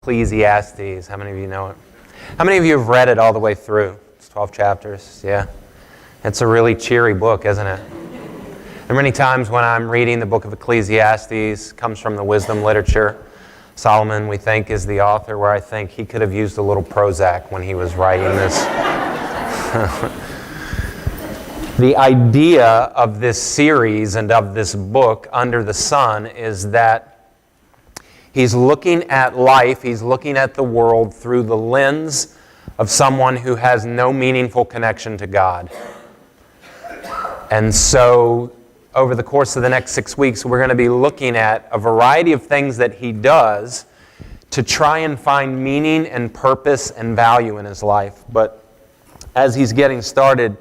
Ecclesiastes. How many of you know it? How many of you have read it all the way through? It's 12 chapters, yeah. It's a really cheery book, isn't it? And many times when I'm reading the book of Ecclesiastes, comes from the wisdom literature. Solomon, we think, is the author, where I think he could have used a little Prozac when he was writing this. The idea of this series and of this book, Under the Sun, is that he's looking at life, he's looking at the world through the lens of someone who has no meaningful connection to God. And so, over the course of the next 6 weeks, we're going to be looking at a variety of things that he does to try and find meaning and purpose and value in his life. But as he's getting started,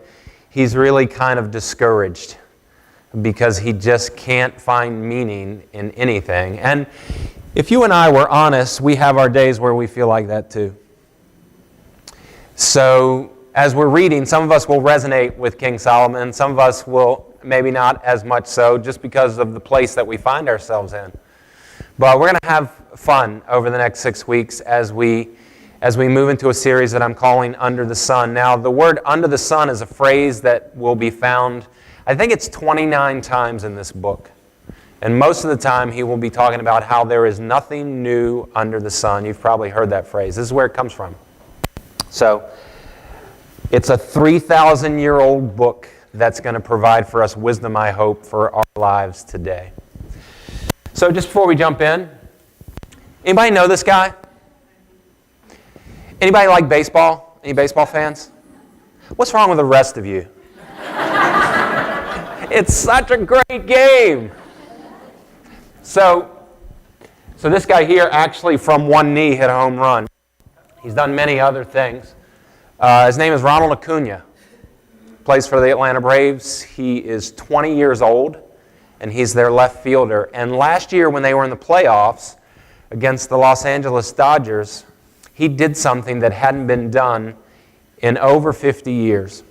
he's really kind of discouraged because he just can't find meaning in anything. And if you and I were honest, we have our days where we feel like that too. So, as we're reading, some of us will resonate with King Solomon. Some of us will maybe not as much so, just because of the place that we find ourselves in. But we're going to have fun over the next 6 weeks as we move into a series that I'm calling Under the Sun. Now, the word under the sun is a phrase that will be found, I think it's 29 times in this book. And most of the time, he will be talking about how there is nothing new under the sun. You've probably heard that phrase. This is where it comes from. So, it's a 3,000-year-old book that's going to provide for us wisdom, I hope, for our lives today. So, just before we jump in, anybody know this guy? Anybody like baseball? Any baseball fans? What's wrong with the rest of you? It's such a great game. So this guy here actually from one knee hit a home run. He's done many other things. His name is Ronald Acuna. Plays for the Atlanta Braves. He is 20 years old, and he's their left fielder. And last year when they were in the playoffs against the Los Angeles Dodgers, he did something that hadn't been done in over 50 years.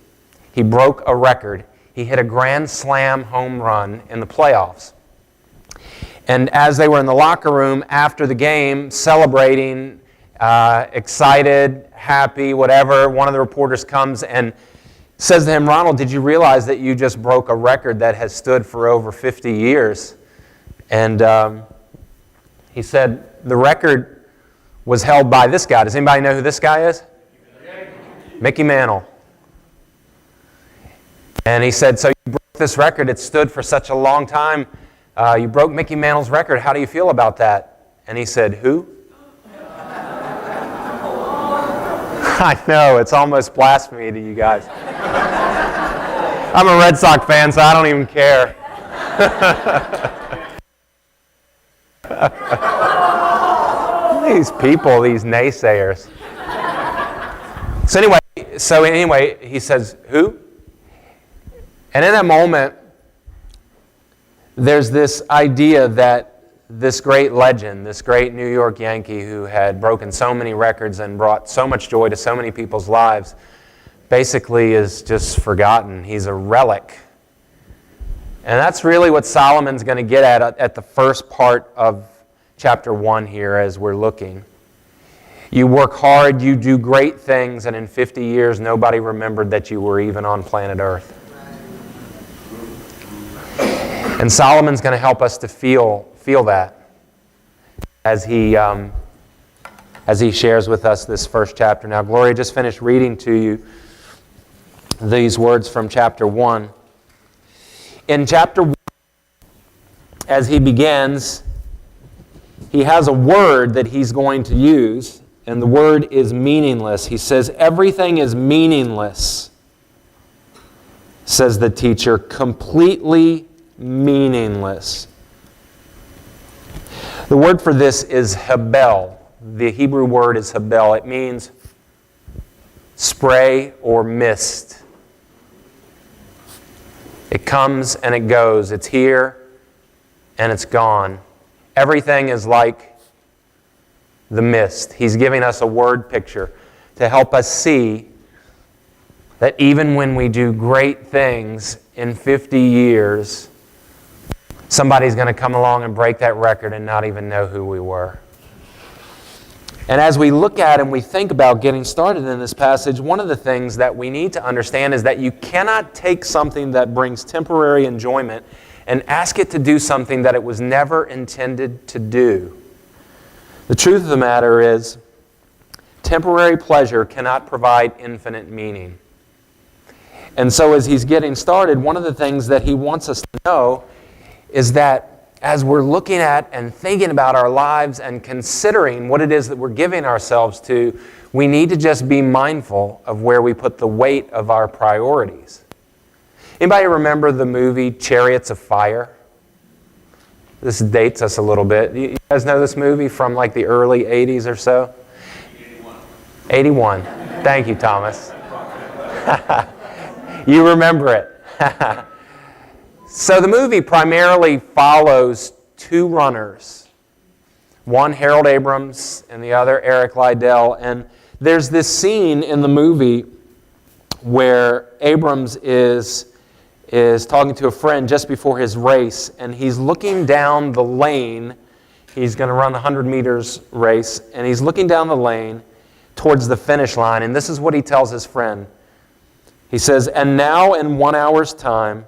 He broke a record. He hit a grand slam home run in the playoffs. And as they were in the locker room after the game, celebrating, excited, happy, whatever, one of the reporters comes and says to him, "Ronald, did you realize that you just broke a record that has stood for over 50 years? And he said, the record was held by this guy. Does anybody know who this guy is? Mickey Mantle. And he said, so you broke this record. It stood for such a long time. You broke Mickey Mantle's record. How do you feel about that? And he said, who? I know, it's almost blasphemy to you guys. I'm a Red Sox fan, so I don't even care. These people, these naysayers. So anyway, he says, who? And in that moment, there's this idea that this great legend, this great New York Yankee who had broken so many records and brought so much joy to so many people's lives, basically is just forgotten. He's a relic. And that's really what Solomon's going to get at the first part of chapter 1 here as we're looking. You work hard, you do great things, and in 50 years nobody remembered that you were even on planet Earth. And Solomon's going to help us to feel that as he shares with us this first chapter. Now, Gloria just finished reading to you these words from chapter 1. In chapter 1, as he begins, he has a word that he's going to use, and the word is meaningless. He says, everything is meaningless, says the teacher, completely meaningless. The word for this is hebel. The Hebrew word is hebel. It means spray or mist. It comes and it goes. It's here and it's gone. Everything is like the mist. He's giving us a word picture to help us see that even when we do great things in 50 years, somebody's going to come along and break that record and not even know who we were. And as we look at and we think about getting started in this passage, one of the things that we need to understand is that you cannot take something that brings temporary enjoyment and ask it to do something that it was never intended to do. The truth of the matter is, temporary pleasure cannot provide infinite meaning. And so as he's getting started, one of the things that he wants us to know is that as we're looking at and thinking about our lives and considering what it is that we're giving ourselves to, we need to just be mindful of where we put the weight of our priorities. Anybody remember the movie Chariots of Fire? This dates us a little bit. You guys know this movie from like the early 80s or so? 81. Thank you, Thomas. You remember it. So the movie primarily follows two runners. One, Harold Abrams, and the other, Eric Liddell. And there's this scene in the movie where Abrams is talking to a friend just before his race, and he's looking down the lane. He's going to run the 100 meters race, and he's looking down the lane towards the finish line, and this is what he tells his friend. He says, "And now in 1 hour's time,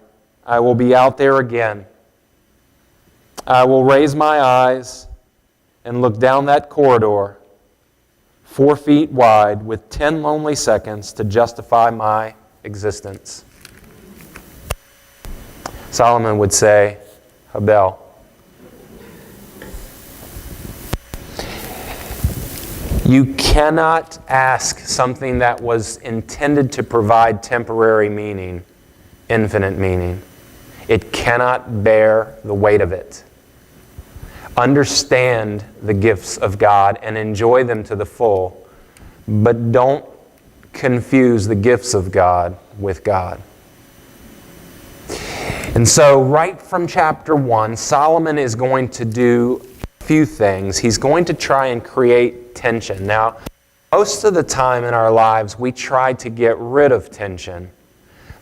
I will be out there again. I will raise my eyes and look down that corridor, 4 feet wide, with 10 lonely seconds to justify my existence." Solomon would say, Habel. You cannot ask something that was intended to provide temporary meaning, infinite meaning. It cannot bear the weight of it. Understand the gifts of God and enjoy them to the full, but don't confuse the gifts of God with God. And so right from chapter 1, Solomon is going to do a few things. He's going to try and create tension. Now, most of the time in our lives, we try to get rid of tension.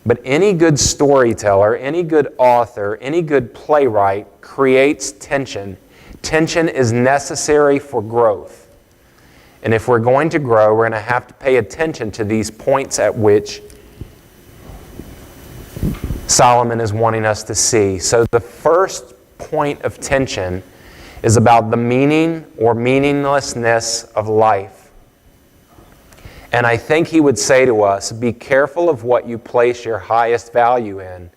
But any good storyteller, any good author, any good playwright creates tension. Tension is necessary for growth. And if we're going to grow, we're going to have to pay attention to these points at which Solomon is wanting us to see. So the first point of tension is about the meaning or meaninglessness of life. And I think he would say to us, be careful of what you place your highest value in.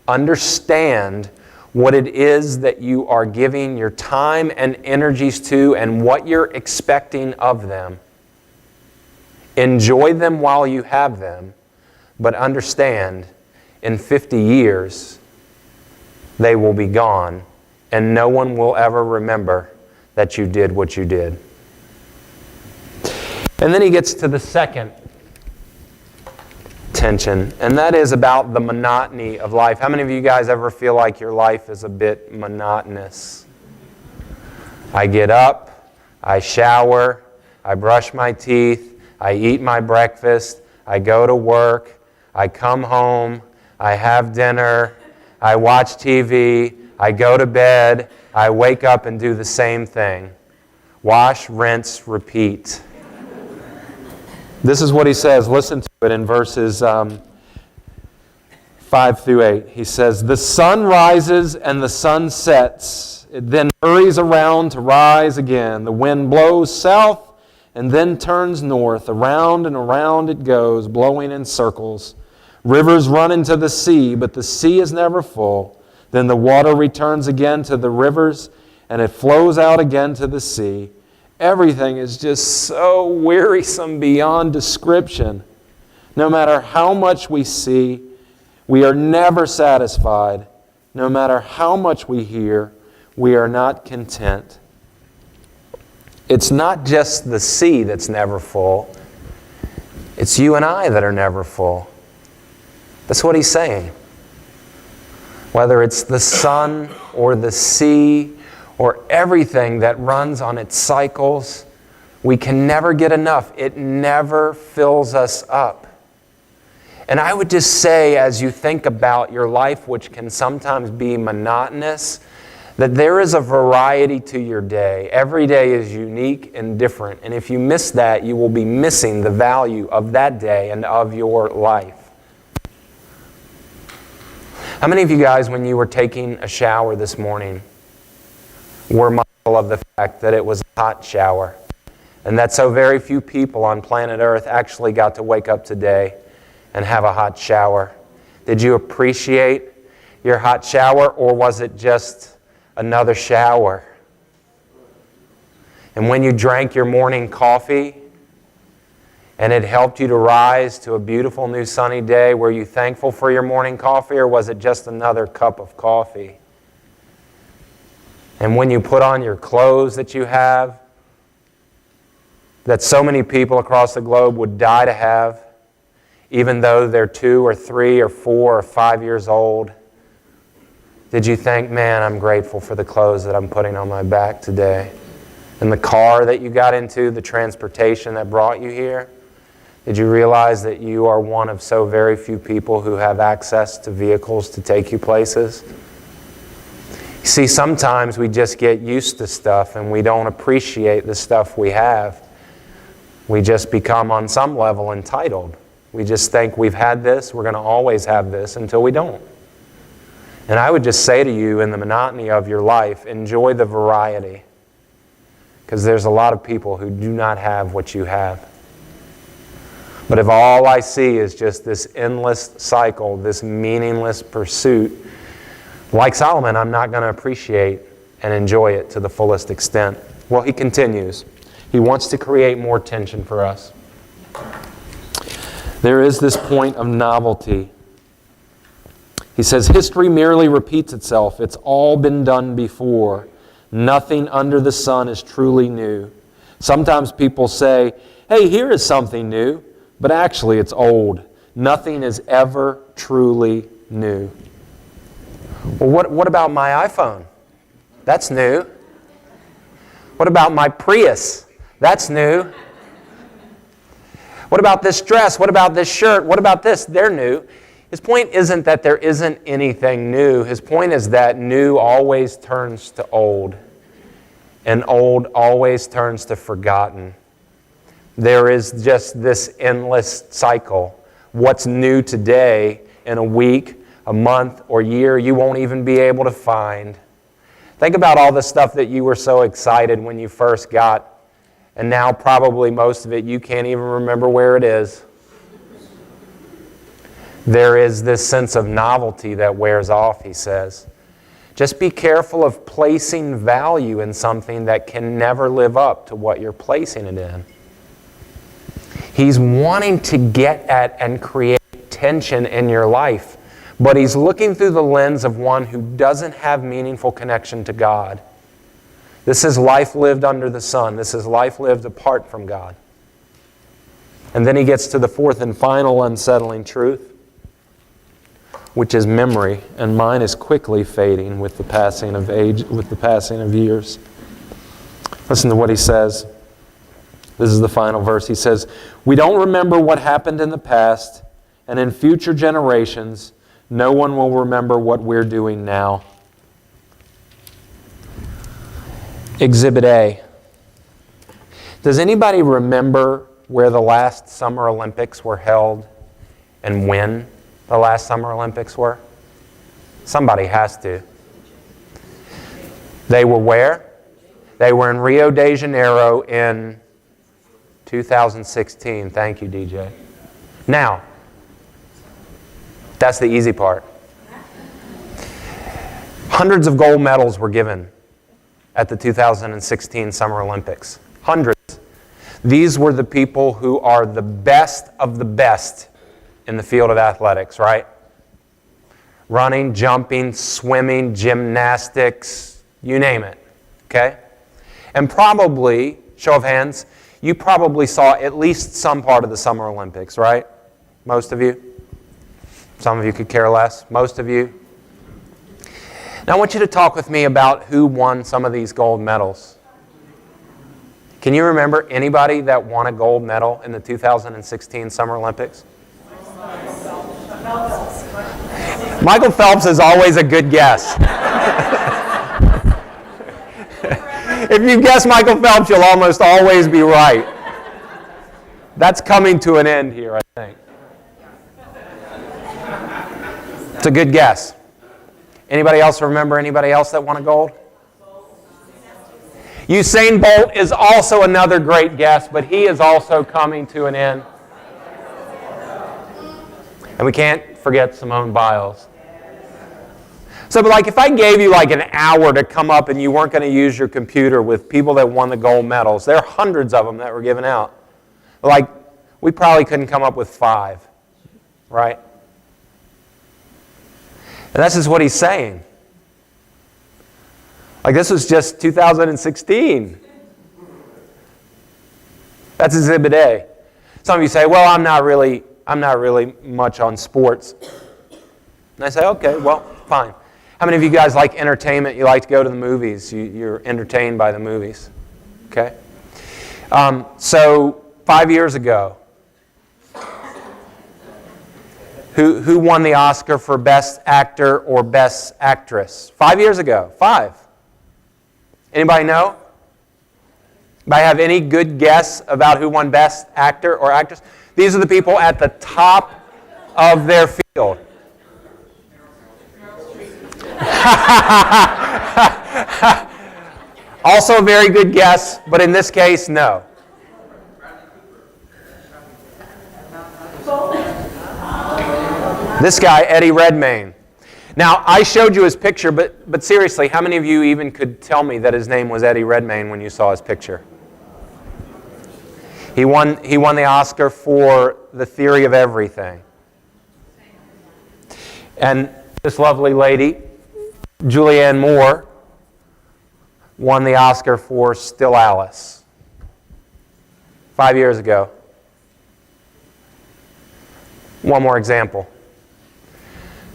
Understand what it is that you are giving your time and energies to and what you're expecting of them. Enjoy them while you have them, but understand in 50 years they will be gone and no one will ever remember that you did what you did. And then he gets to the second tension, and that is about the monotony of life. How many of you guys ever feel like your life is a bit monotonous? I get up, I shower, I brush my teeth, I eat my breakfast, I go to work, I come home, I have dinner, I watch TV, I go to bed, I wake up and do the same thing. Wash, rinse, repeat. This is what he says. Listen to it in verses 5 through 8. He says, "The sun rises and the sun sets. It then hurries around to rise again. The wind blows south and then turns north. Around and around it goes, blowing in circles. Rivers run into the sea, but the sea is never full. Then the water returns again to the rivers, and it flows out again to the sea. Everything is just so wearisome beyond description. No matter how much we see, we are never satisfied. No matter how much we hear, we are not content." It's not just the sea that's never full. It's you and I that are never full. That's what he's saying. Whether it's the sun or the sea or everything that runs on its cycles, we can never get enough. It never fills us up. And I would just say, as you think about your life, which can sometimes be monotonous, That there is a variety to your day. Every day is unique and different. And if you miss that, you will be missing the value of that day and of your life. How many of you guys, when you were taking a shower this morning, were mindful of the fact that it was a hot shower? And that so very few people on planet Earth actually got to wake up today and have a hot shower. Did you appreciate your hot shower, or was it just another shower? And when you drank your morning coffee and it helped you to rise to a beautiful new sunny day, were you thankful for your morning coffee, or was it just another cup of coffee? And when you put on your clothes that you have, that so many people across the globe would die to have, even though they're 2 or 3 or 4 or 5 years old, did you think, man, I'm grateful for the clothes that I'm putting on my back today? And the car that you got into, the transportation that brought you here? Did you realize that you are one of so very few people who have access to vehicles to take you places? You see, sometimes we just get used to stuff and we don't appreciate the stuff we have. We just become, on some level, entitled. We just think we've had this, we're going to always have this, until we don't. And I would just say to you, in the monotony of your life, enjoy the variety. Because there's a lot of people who do not have what you have. But if all I see is just this endless cycle, this meaningless pursuit, like Solomon, I'm not going to appreciate and enjoy it to the fullest extent. Well, he continues. He wants to create more tension for us. There is this point of novelty. He says, history merely repeats itself. It's all been done before. Nothing under the sun is truly new. Sometimes people say, hey, here is something new, but actually it's old. Nothing is ever truly new. Well, what about my iPhone? That's new. What about my Prius? That's new. What about this dress? What about this shirt? What about this? They're new. His point isn't that there isn't anything new. His point is that new always turns to old, and old always turns to forgotten. There is just this endless cycle. What's new today, in a week, a month, or year, you won't even be able to find. Think about all the stuff that you were so excited when you first got, and now probably most of it you can't even remember where it is. There is this sense of novelty that wears off, he says. Just be careful of placing value in something that can never live up to what you're placing it in. He's wanting to get at and create tension in your life, but he's looking through the lens of one who doesn't have meaningful connection to God. This is life lived under the sun. This is life lived apart from God. And then he gets to the fourth and final unsettling truth, which is memory, and mine is quickly fading with the passing of age, with the passing of years. Listen to what he says. This is the final verse. He says, we don't remember what happened in the past, and in future generations, no one will remember what we're doing now. Exhibit A. Does anybody remember where the last Summer Olympics were held and when the last Summer Olympics were? Somebody has to. They were where? They were in Rio de Janeiro in 2016. Thank you, DJ. Now, that's the easy part. Hundreds of gold medals were given at the 2016 Summer Olympics. Hundreds. These were the people who are the best of the best in the field of athletics, right? Running, jumping, swimming, gymnastics, you name it, okay? And probably, show of hands, you probably saw at least some part of the Summer Olympics, right? Most of you? Some of you could care less. Most of you? Now I want you to talk with me about who won some of these gold medals. Can you remember anybody that won a gold medal in the 2016 Summer Olympics? Michael Phelps is always a good guess. If you guess Michael Phelps, you'll almost always be right. That's coming to an end here, I think. It's a good guess. Anybody else remember anybody else that won a gold? Usain Bolt is also another great guess, but he is also coming to an end. And we can't forget Simone Biles. So, but like if I gave you like an hour to come up and you weren't going to use your computer with people that won the gold medals, there are hundreds of them that were given out. Like, we probably couldn't come up with 5, right? And this is what he's saying. Like, this was just 2016. That's Exhibit A. Some of you say, well, I'm not really much on sports. And I say, okay, well, fine. How many of you guys like entertainment? You like to go to the movies. You're entertained by the movies. Okay? So 5 years ago, who won the Oscar for Best Actor or Best Actress? 5 years ago. 5. Anybody know? Anybody have any good guess about who won Best Actor or Actress? These are the people at the top of their field. Also a very good guess, but in this case, no. This guy, Eddie Redmayne. Now, I showed you his picture, but seriously, how many of you even could tell me that his name was Eddie Redmayne when you saw his picture? He won the Oscar for The Theory of Everything. And this lovely lady, Julianne Moore, won the Oscar for Still Alice 5 years ago. One more example.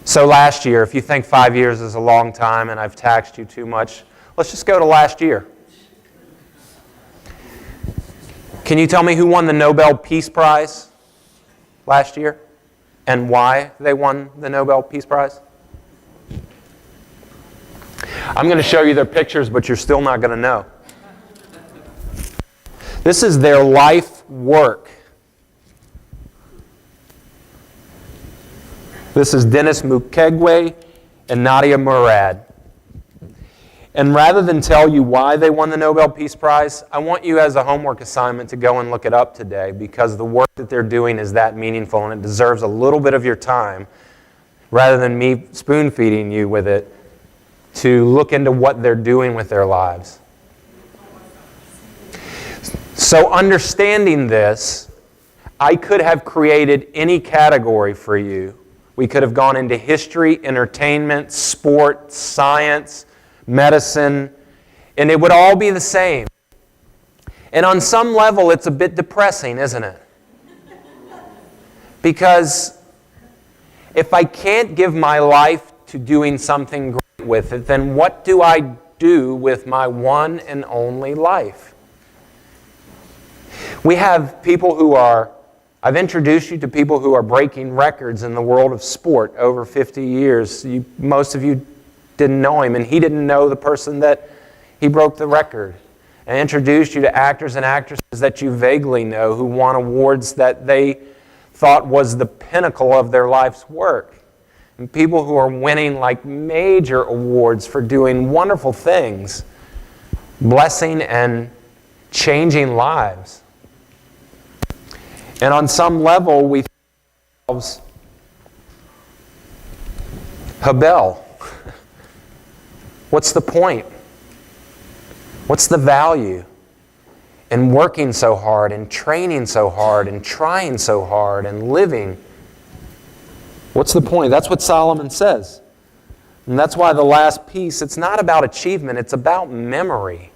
So last year, if you think 5 years is a long time and I've taxed you too much, let's just go to last year. Can you tell me who won the Nobel Peace Prize last year and why they won the Nobel Peace Prize? I'm going to show you their pictures, but you're still not going to know. This is their life work. This is Denis Mukwege and Nadia Murad. And rather than tell you why they won the Nobel Peace Prize, I want you as a homework assignment to go and look it up today, because the work that they're doing is that meaningful and it deserves a little bit of your time, rather than me spoon-feeding you with it, to look into what they're doing with their lives. So understanding this, I could have created any category for you. We could have gone into history, entertainment, sport, science, medicine, and it would all be the same. And on some level, it's a bit depressing, isn't it? Because if I can't give my life to doing something great with it, then what do I do with my one and only life? We have people who are, I've introduced you to people who are breaking records in the world of sport over 50 years. Most of you didn't know him, and he didn't know the person that he broke the record. And introduced you to actors and actresses that you vaguely know who won awards that they thought was the pinnacle of their life's work. And people who are winning like major awards for doing wonderful things, blessing and changing lives. And on some level, we think to ourselves, Habel, what's the point? What's the value in working so hard and training so hard and trying so hard and living? What's the point? That's what Solomon says. And that's why the last piece, it's not about achievement, it's about memory.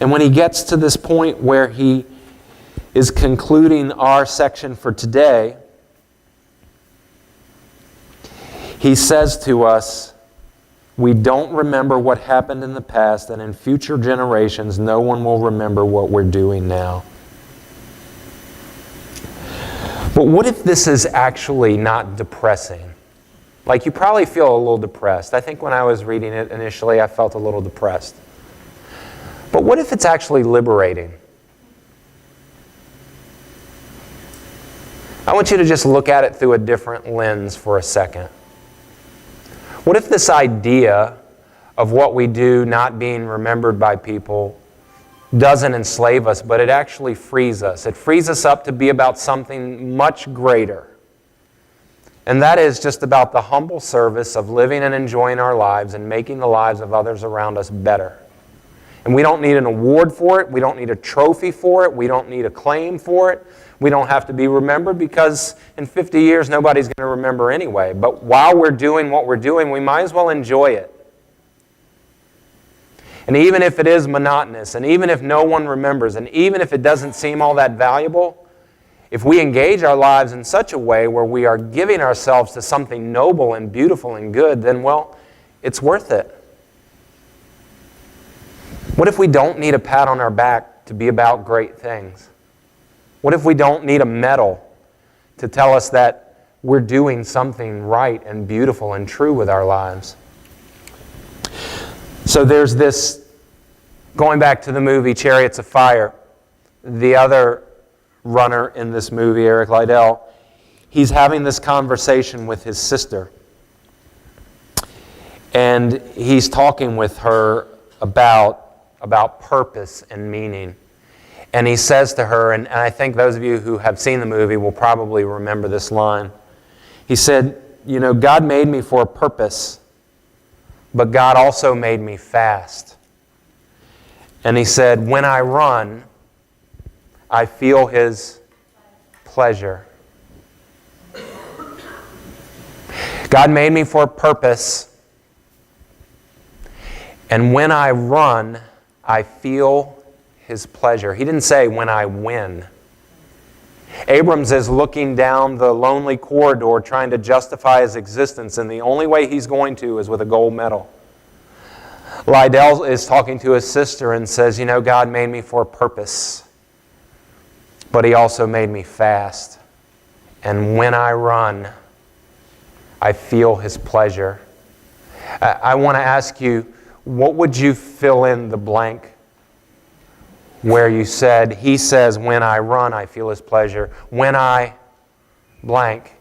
And when he gets to this point where he is concluding our section for today, he says to us, we don't remember what happened in the past, and in future generations, no one will remember what we're doing now. But what if this is actually not depressing? Like, you probably feel a little depressed. I think when I was reading it initially, I felt a little depressed. But what if it's actually liberating? I want you to just look at it through a different lens for a second. What if this idea of what we do not being remembered by people doesn't enslave us, but it actually frees us? It frees us up to be about something much greater. And that is just about the humble service of living and enjoying our lives and making the lives of others around us better. And we don't need an award for it. We don't need a trophy for it. We don't need a claim for it. We don't have to be remembered because in 50 years nobody's going to remember anyway. But while we're doing what we're doing, we might as well enjoy it. And even if it is monotonous, and even if no one remembers, and even if it doesn't seem all that valuable, if we engage our lives in such a way where we are giving ourselves to something noble and beautiful and good, then, well, it's worth it. What if we don't need a pat on our back to be about great things? What if we don't need a medal to tell us that we're doing something right and beautiful and true with our lives? So there's this, going back to the movie Chariots of Fire, the other runner in this movie, Eric Liddell, he's having this conversation with his sister. And he's talking with her about purpose and meaning. And he says to her, and I think those of you who have seen the movie will probably remember this line. He said, you know, God made me for a purpose, but God also made me fast. And he said, when I run, I feel His pleasure. God made me for a purpose, and when I run, I feel His pleasure. He didn't say when I win. Abrams is looking down the lonely corridor trying to justify his existence, and the only way he's going to is with a gold medal. Liddell is talking to his sister and says, you know, God made me for a purpose, but He also made me fast. And when I run, I feel His pleasure. I want to ask you, what would you fill in the blank where you said, He says, when I run, I feel His pleasure. When I blank,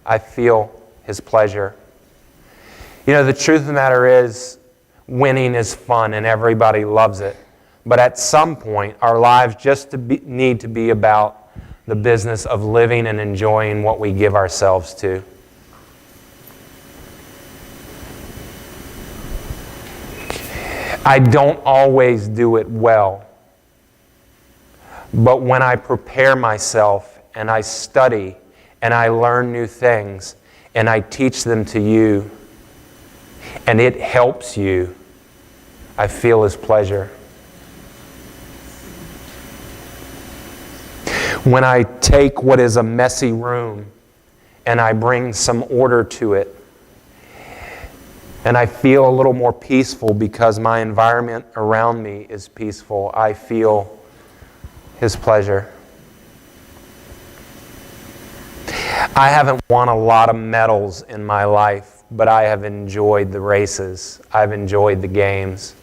I feel His pleasure. You know, the truth of the matter is, winning is fun and everybody loves it. But at some point, our lives just need to be about the business of living and enjoying what we give ourselves to. I don't always do it well. But when I prepare myself and I study and I learn new things and I teach them to you and it helps you, I feel His pleasure. When I take what is a messy room and I bring some order to it, and I feel a little more peaceful because my environment around me is peaceful, I feel His pleasure. I haven't won a lot of medals in my life, but I have enjoyed the races. I've enjoyed the games.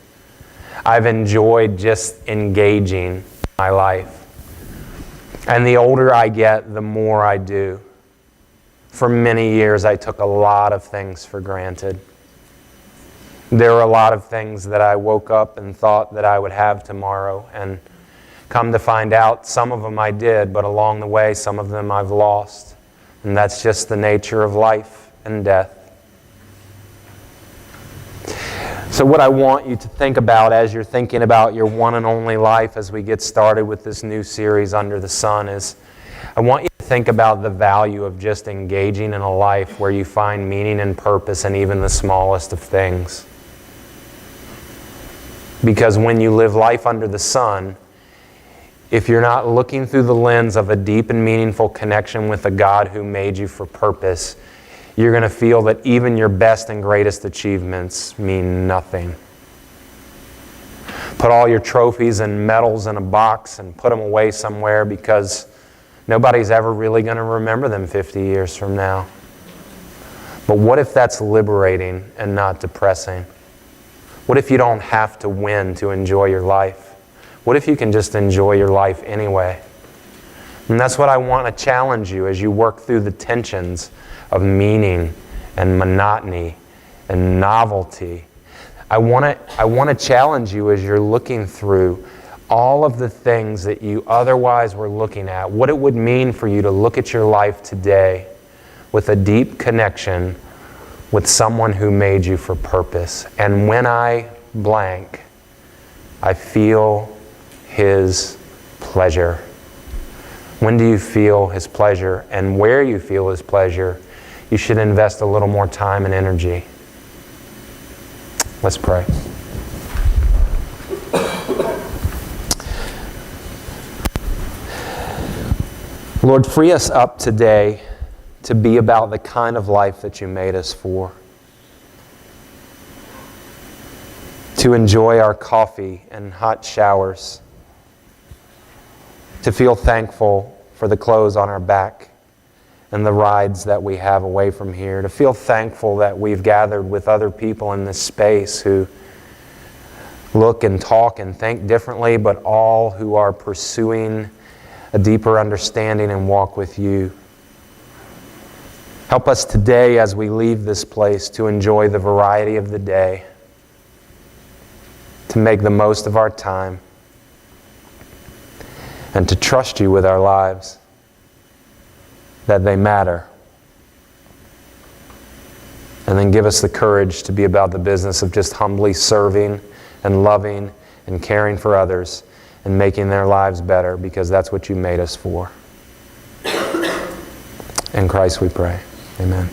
I've enjoyed just engaging in my life. And the older I get, the more I do. For many years, I took a lot of things for granted. There were a lot of things that I woke up and thought that I would have tomorrow, and come to find out, some of them I did, but along the way, some of them I've lost. And that's just the nature of life and death. So what I want you to think about as you're thinking about your one and only life as we get started with this new series, Under the Sun, is I want you to think about the value of just engaging in a life where you find meaning and purpose in even the smallest of things. Because when you live life under the sun, if you're not looking through the lens of a deep and meaningful connection with the God who made you for purpose, you're going to feel that even your best and greatest achievements mean nothing. Put all your trophies and medals in a box and put them away somewhere, because nobody's ever really going to remember them 50 years from now. But what if that's liberating and not depressing? What if you don't have to win to enjoy your life? What if you can just enjoy your life anyway? And that's what I want to challenge you as you work through the tensions of meaning and monotony and novelty. I want to challenge you as you're looking through all of the things that you otherwise were looking at, what it would mean for you to look at your life today with a deep connection with someone who made you for purpose. And when I blank, I feel His pleasure. When do you feel His pleasure? And where you feel His pleasure, you should invest a little more time and energy. Let's pray. Lord, free us up today to be about the kind of life that you made us for. To enjoy our coffee and hot showers. To feel thankful for the clothes on our back and the rides that we have away from here. To feel thankful that we've gathered with other people in this space who look and talk and think differently, but all who are pursuing a deeper understanding and walk with you. Help us today as we leave this place to enjoy the variety of the day, to make the most of our time, and to trust you with our lives, that they matter. And then give us the courage to be about the business of just humbly serving and loving and caring for others and making their lives better, because that's what you made us for. In Christ we pray. Amen.